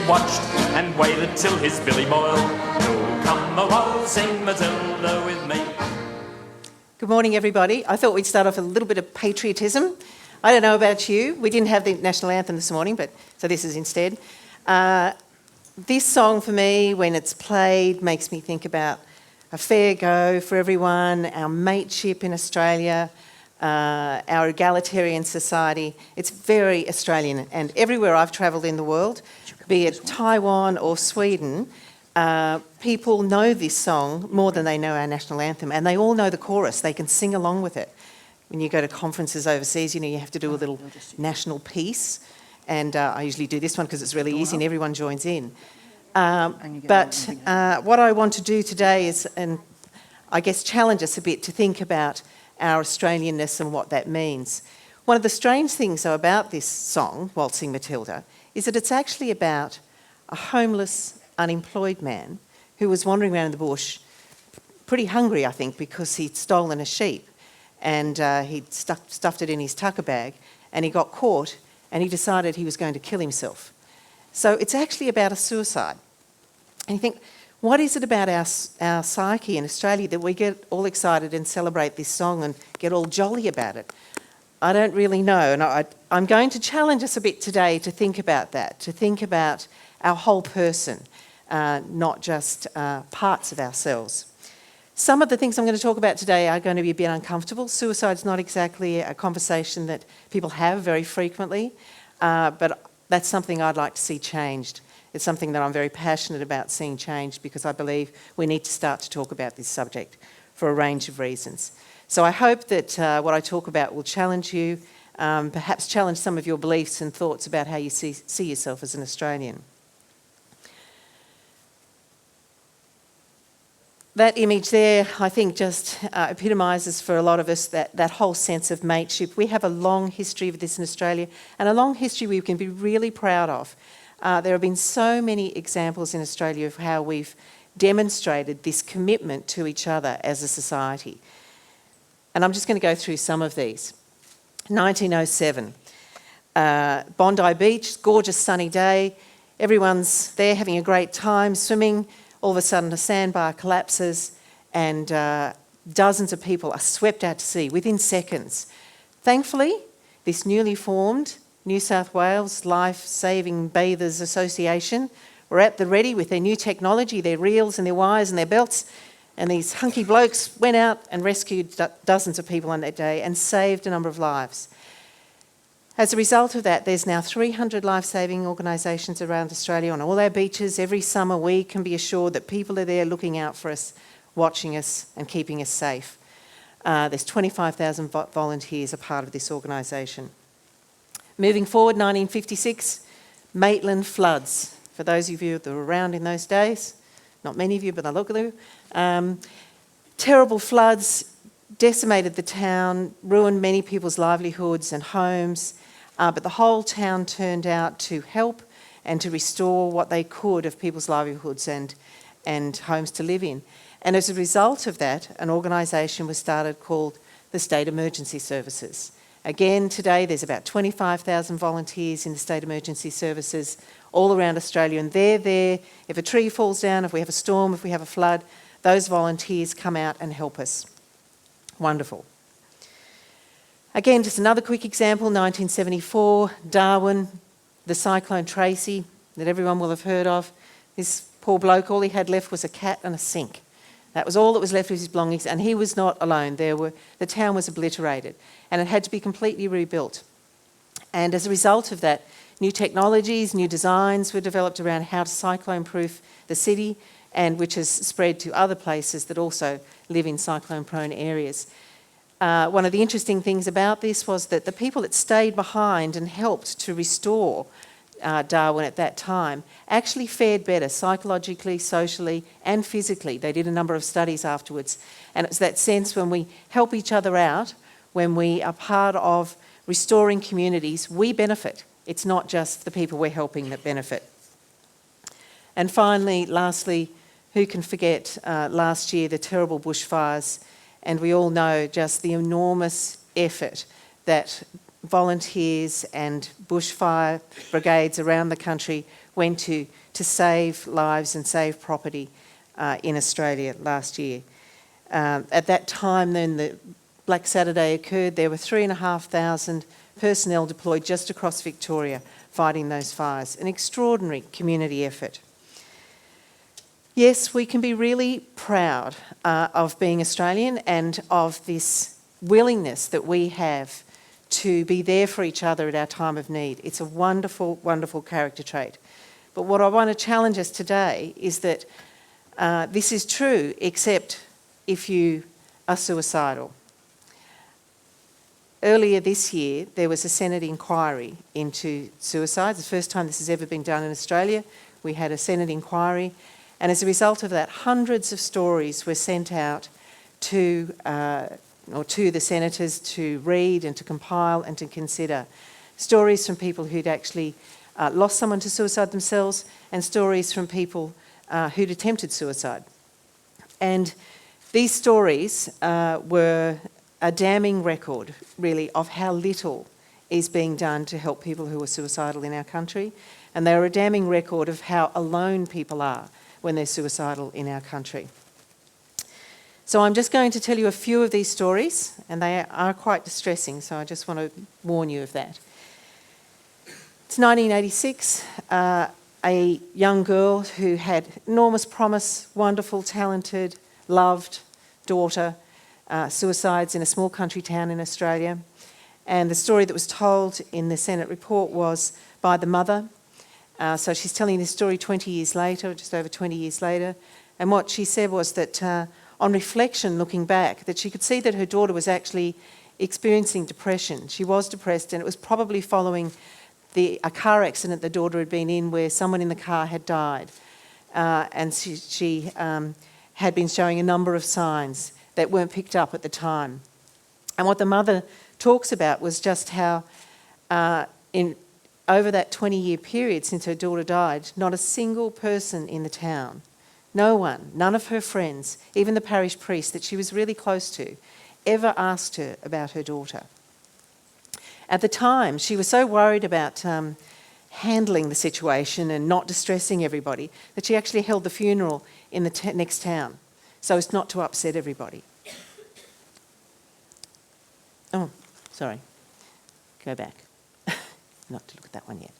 watched and waited till his billy boiled. Oh, come a waltzing Matilda with me. Good morning, everybody. I thought we'd start off with a little bit of patriotism. I don't know about you. We didn't have the national anthem this morning, so this is instead. This song for me, when it's played, makes me think about a fair go for everyone, our mateship in Australia, our egalitarian society. It's very Australian, and everywhere I've travelled in the world, be it Taiwan or Sweden, people know this song more than they know our national anthem, and they all know the chorus. They can sing along with it. When you go to conferences overseas, you have to do a little national piece, and I usually do this one because it's really easy and everyone joins in. But what I want to do today is, and I guess challenge us a bit to think about our Australianness and what that means. One of the strange things, though, about this song, Waltzing Matilda, is that it's actually about a homeless, unemployed man who was wandering around in the bush, pretty hungry, I think, because he'd stolen a sheep and he'd stuffed it in his tucker bag, and he got caught and he decided he was going to kill himself. So it's actually about a suicide. And you think, what is it about our psyche in Australia that we get all excited and celebrate this song and get all jolly about it? I don't really know, and I'm going to challenge us a bit today to think about that, to think about our whole person, not just parts of ourselves. Some of the things I'm going to talk about today are going to be a bit uncomfortable. Suicide's not exactly a conversation that people have very frequently, but that's something I'd like to see changed. It's something that I'm very passionate about seeing changed because I believe we need to start to talk about this subject for a range of reasons. So I hope that what I talk about will challenge you, perhaps challenge some of your beliefs and thoughts about how you see yourself as an Australian. That image there, I think, just epitomises for a lot of us that whole sense of mateship. We have a long history of this in Australia, and a long history we can be really proud of. There have been so many examples in Australia of how we've demonstrated this commitment to each other as a society. And I'm just going to go through some of these. 1907, Bondi Beach, gorgeous sunny day. Everyone's there having a great time, swimming. All of a sudden a sandbar collapses and dozens of people are swept out to sea within seconds. Thankfully, this newly formed New South Wales Life Saving Bathers Association were at the ready with their new technology, their reels and their wires and their belts, and these hunky blokes went out and rescued dozens of people on that day and saved a number of lives. As a result of that, there's now 300 life-saving organisations around Australia on all our beaches. Every summer we can be assured that people are there looking out for us, watching us and keeping us safe. There's 25,000 volunteers a part of this organisation. Moving forward, 1956, Maitland floods. For those of you that were around in those days, not many of you, but I look at you. Terrible floods decimated the town, ruined many people's livelihoods and homes, but the whole town turned out to help and to restore what they could of people's livelihoods and homes to live in. And as a result of that, an organisation was started called the State Emergency Services. Again, today there's about 25,000 volunteers in the State Emergency Services all around Australia, and they're there. If a tree falls down, if we have a storm, if we have a flood, those volunteers come out and help us. Wonderful. Again, just another quick example, 1974, Darwin, the cyclone Tracy that everyone will have heard of. This poor bloke, all he had left was a cat and a sink. That was all that was left of his belongings, and he was not alone. The town was obliterated, and it had to be completely rebuilt. And as a result of that, new technologies, new designs were developed around how to cyclone-proof the city, and which has spread to other places that also live in cyclone-prone areas. One of the interesting things about this was that the people that stayed behind and helped to restore Darwin at that time actually fared better psychologically, socially and physically. They did a number of studies afterwards, and it's that sense when we help each other out, when we are part of restoring communities, we benefit. It's not just the people we're helping that benefit. And finally, lastly, who can forget last year the terrible bushfires, and we all know just the enormous effort that volunteers and bushfire brigades around the country went to save lives and save property in Australia last year. At that time then the Black Saturday occurred, there were 3,500 personnel deployed just across Victoria fighting those fires. An extraordinary community effort. Yes, we can be really proud of being Australian and of this willingness that we have to be there for each other at our time of need. It's a wonderful, wonderful character trait. But what I want to challenge us today is that this is true except if you are suicidal. Earlier this year, there was a Senate inquiry into suicide. The first time this has ever been done in Australia. We had a Senate inquiry, and as a result of that, hundreds of stories were sent out to the senators to read and to compile and to consider. Stories from people who'd actually lost someone to suicide themselves, and stories from people who'd attempted suicide. And these stories were a damning record, really, of how little is being done to help people who are suicidal in our country. And they are a damning record of how alone people are when they're suicidal in our country. So I'm just going to tell you a few of these stories, and they are quite distressing, so I just want to warn you of that. It's 1986, a young girl who had enormous promise, wonderful, talented, loved daughter, suicides in a small country town in Australia. And the story that was told in the Senate report was by the mother. So she's telling this story 20 years later, just over 20 years later. And what she said was that on reflection, looking back, that she could see that her daughter was actually experiencing depression. She was depressed, and it was probably following a car accident the daughter had been in where someone in the car had died. And she had been showing a number of signs that weren't picked up at the time. And what the mother talks about was just how over that 20-year period since her daughter died, not a single person in the town, no one, none of her friends, even the parish priest that she was really close to, ever asked her about her daughter. At the time, she was so worried about handling the situation and not distressing everybody that she actually held the funeral in the next town so as not to upset everybody. Oh, sorry. Go back. Not to look at that one yet.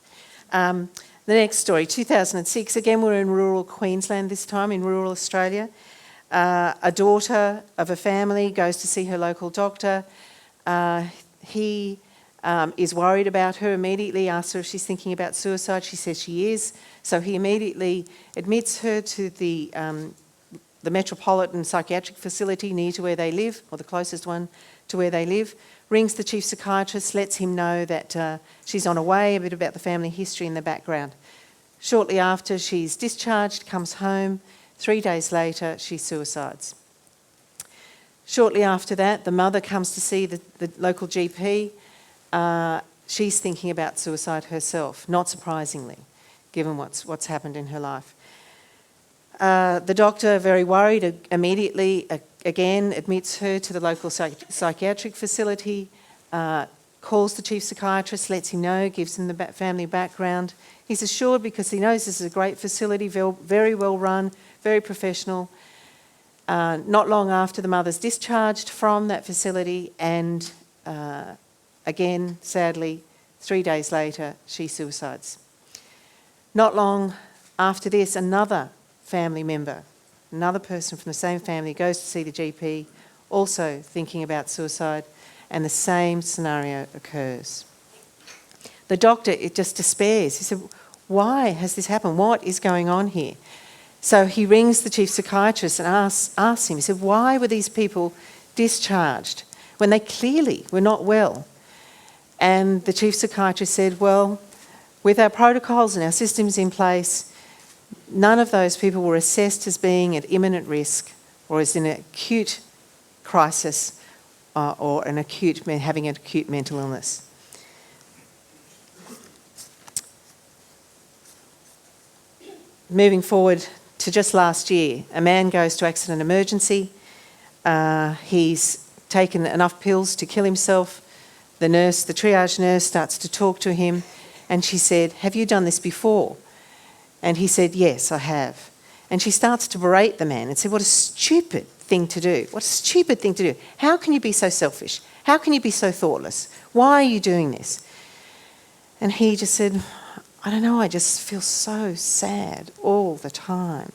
The next story, 2006. Again, we're in rural Queensland this time, in rural Australia. A daughter of a family goes to see her local doctor. He is worried about her, immediately asks her if she's thinking about suicide. She says she is. So he immediately admits her to the Metropolitan Psychiatric Facility near to where they live, or the closest one to where they live, rings the chief psychiatrist, lets him know that she's on her way, a bit about the family history in the background. Shortly after, she's discharged, comes home. 3 days later, she suicides. Shortly after that, the mother comes to see the local GP. She's thinking about suicide herself, not surprisingly, given what's happened in her life. The doctor, very worried, immediately again admits her to the local psychiatric facility, calls the chief psychiatrist, lets him know, gives him the family background. He's assured, because he knows this is a great facility, very well run, very professional. Not long after, the mother's discharged from that facility, and again, sadly, 3 days later, she suicides. Not long after this, another family member, another person from the same family, goes to see the GP, also thinking about suicide, and the same scenario occurs. The doctor, just despairs. He said, why has this happened? What is going on here? So he rings the chief psychiatrist and asks him, he said, why were these people discharged when they clearly were not well? And the chief psychiatrist said, well, with our protocols and our systems in place, none of those people were assessed as being at imminent risk or as in an acute crisis or having an acute mental illness. Moving forward to just last year, a man goes to accident emergency. He's taken enough pills to kill himself. the nurse, the triage nurse, starts to talk to him, and she said, "Have you done this before?" And he said, "Yes, I have." And she starts to berate the man and said, "What a stupid thing to do. What a stupid thing to do. How can you be so selfish? How can you be so thoughtless? Why are you doing this?" And he just said, "I don't know, I just feel so sad all the time.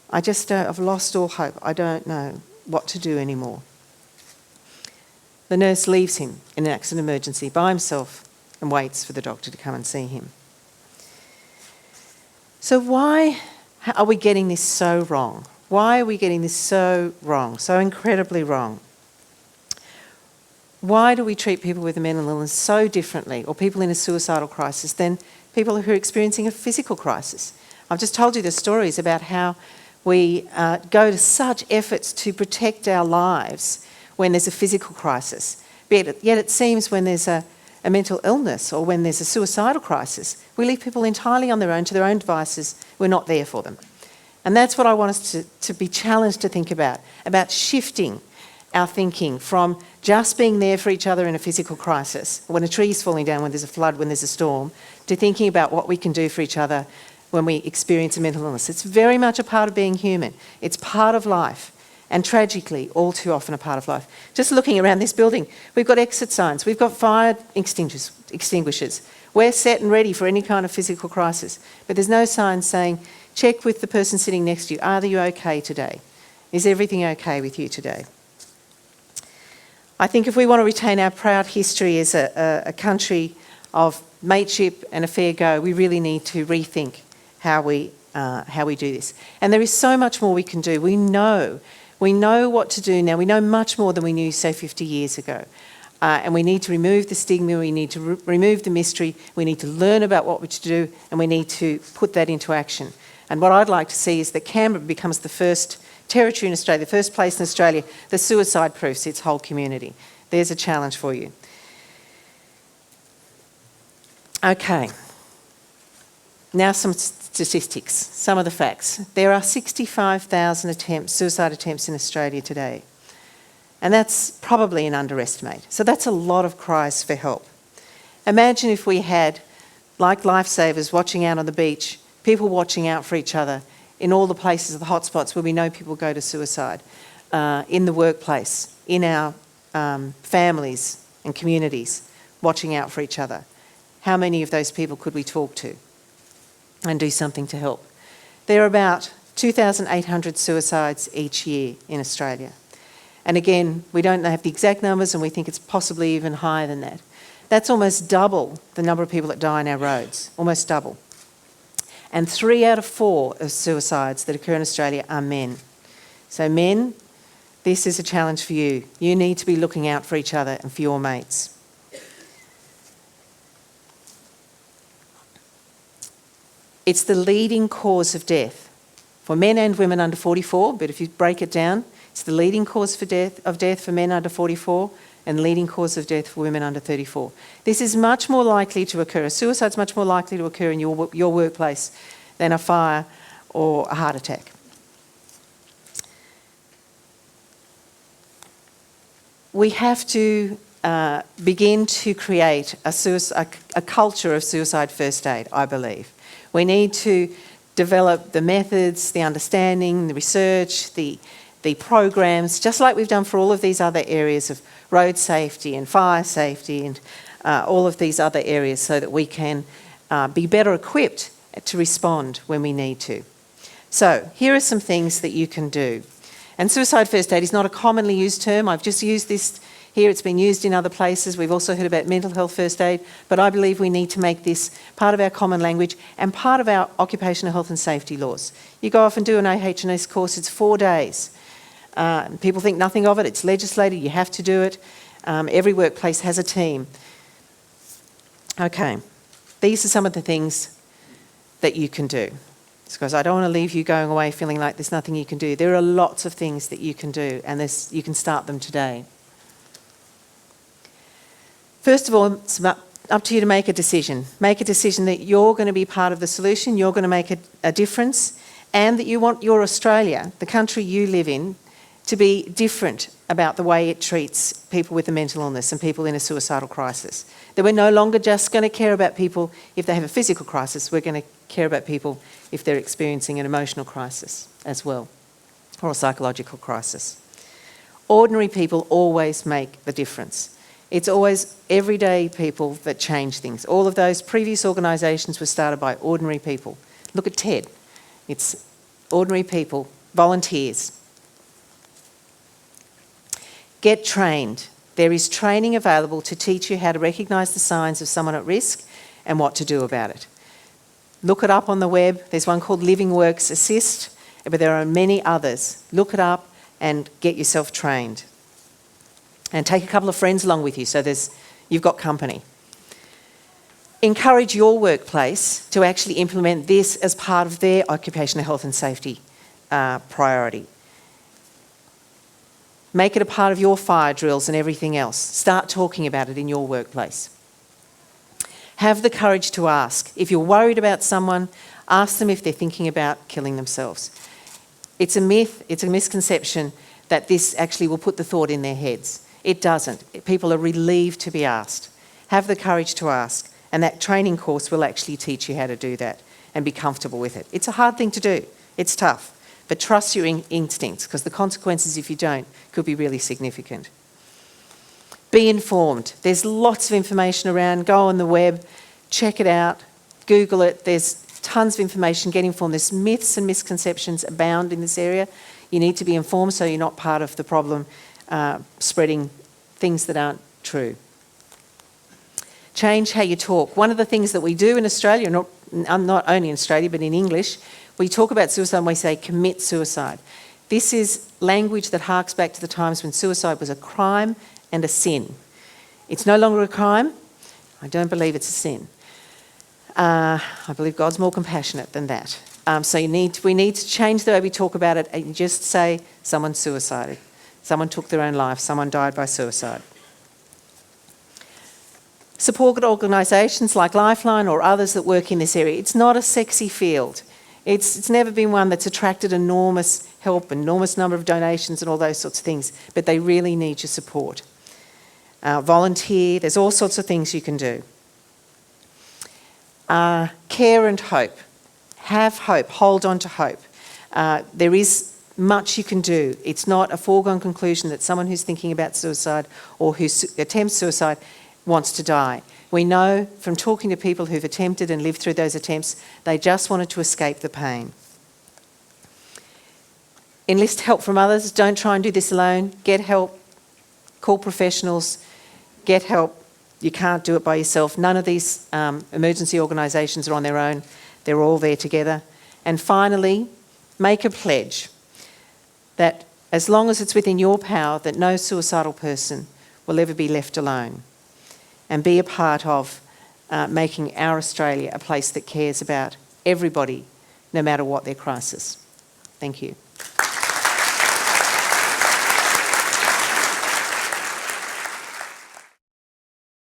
I've lost all hope. I don't know what to do anymore." The nurse leaves him in an accident emergency by himself and waits for the doctor to come and see him. So why are we getting this so wrong? Why are we getting this so wrong, so incredibly wrong? Why do we treat people with a mental illness so differently, or people in a suicidal crisis, than people who are experiencing a physical crisis? I've just told you the stories about how we go to such efforts to protect our lives when there's a physical crisis. Yet it seems when there's a mental illness or when there's a suicidal crisis, we leave people entirely on their own, to their own devices. We're not there for them. And that's what I want us to be challenged to think about shifting our thinking from just being there for each other in a physical crisis, when a tree's falling down, when there's a flood, when there's a storm, to thinking about what we can do for each other when we experience a mental illness. It's very much a part of being human. It's part of life, and tragically, all too often a part of life. Just looking around this building, we've got exit signs, we've got fire extinguishers. We're set and ready for any kind of physical crisis. But there's no sign saying, check with the person sitting next to you, are you okay today? Is everything okay with you today? I think if we want to retain our proud history as a country of mateship and a fair go, we really need to rethink how we do this. And there is so much more we can do. We know what to do now. We know much more than we knew, say, 50 years ago. And we need to remove the stigma, we need to remove the mystery, we need to learn about what we're to do, and we need to put that into action. And what I'd like to see is that Canberra becomes the first territory in Australia, the first place in Australia that suicide-proofs its whole community. There's a challenge for you. Okay. Now some statistics, some of the facts. There are 65,000 suicide attempts in Australia today. And that's probably an underestimate. So that's a lot of cries for help. Imagine if we had, like lifesavers watching out on the beach, people watching out for each other in all the places, the hotspots where we know people go to suicide, in the workplace, in our families and communities, watching out for each other. How many of those people could we talk to and do something to help? There are about 2,800 suicides each year in Australia. And again, we don't have the exact numbers, and we think it's possibly even higher than that. That's almost double the number of people that die on our roads, almost double. And 3 out of 4 of suicides that occur in Australia are men. So men, this is a challenge for you. You need to be looking out for each other and for your mates. It's the leading cause of death for men and women under 44, but if you break it down, it's the leading cause of death for men under 44 and leading cause of death for women under 34. This is much more likely to occur. A suicide is much more likely to occur in your workplace than a fire or a heart attack. We have to begin to create a culture of suicide first aid, I believe. We need to develop the methods, the understanding, the research, the programs, just like we've done for all of these other areas of road safety and fire safety and all of these other areas, so that we can be better equipped to respond when we need to. So here are some things that you can do. And suicide first aid is not a commonly used term. I've just used this here. It's been used in other places. We've also heard about mental health first aid, but I believe we need to make this part of our common language and part of our occupational health and safety laws. You go off and do an AH&S course, it's 4 days. People think nothing of it, it's legislated, you have to do it. Every workplace has a team. Okay, these are some of the things that you can do. Because I don't want to leave you going away feeling like there's nothing you can do. There are lots of things that you can do, and you can start them today. First of all, it's up to you to make a decision. Make a decision that you're going to be part of the solution, you're going to make a difference, and that you want your Australia, the country you live in, to be different about the way it treats people with a mental illness and people in a suicidal crisis. That we're no longer just going to care about people if they have a physical crisis, we're going to care about people if they're experiencing an emotional crisis as well, or a psychological crisis. Ordinary people always make the difference. It's always everyday people that change things. All of those previous organisations were started by ordinary people. Look at TED. It's ordinary people, volunteers. Get trained. There is training available to teach you how to recognise the signs of someone at risk and what to do about it. Look it up on the web. There's one called Living Works Assist, but there are many others. Look it up and get yourself trained. And take a couple of friends along with you so you've got company. Encourage your workplace to actually implement this as part of their occupational health and safety priority. Make it a part of your fire drills and everything else. Start talking about it in your workplace. Have the courage to ask. If you're worried about someone, ask them if they're thinking about killing themselves. It's a myth, it's a misconception that this actually will put the thought in their heads. It doesn't. People are relieved to be asked. Have the courage to ask, and that training course will actually teach you how to do that and be comfortable with it. It's a hard thing to do. It's tough. But trust your instincts, because the consequences, if you don't, could be really significant. Be informed. There's lots of information around. Go on the web, check it out, Google it. There's tons of information. Get informed. There's myths and misconceptions abound in this area. You need to be informed so you're not part of the problem spreading things that aren't true. Change how you talk. One of the things that we do in Australia, not only in Australia but in English, we talk about suicide and we say commit suicide. This is language that harks back to the times when suicide was a crime and a sin. It's no longer a crime. I don't believe it's a sin. I believe God's more compassionate than that. So we need to change the way we talk about it and just say someone suicided, someone took their own life, someone died by suicide. Support organisations like Lifeline or others that work in this area. It's not a sexy field. It's never been one that's attracted enormous help, enormous number of donations and all those sorts of things, but they really need your support. Volunteer, there's all sorts of things you can do. Care and hope. Have hope, hold on to hope. There is much you can do. It's not a foregone conclusion that someone who's thinking about suicide or who attempts suicide wants to die. We know from talking to people who've attempted and lived through those attempts, they just wanted to escape the pain. Enlist help from others. Don't try and do this alone. Get help. Call professionals. Get help. You can't do it by yourself. None of these emergency organisations are on their own. They're all there together. And finally, make a pledge that as long as it's within your power, that no suicidal person will ever be left alone. And be a part of making our Australia a place that cares about everybody, no matter what their crisis. Thank you.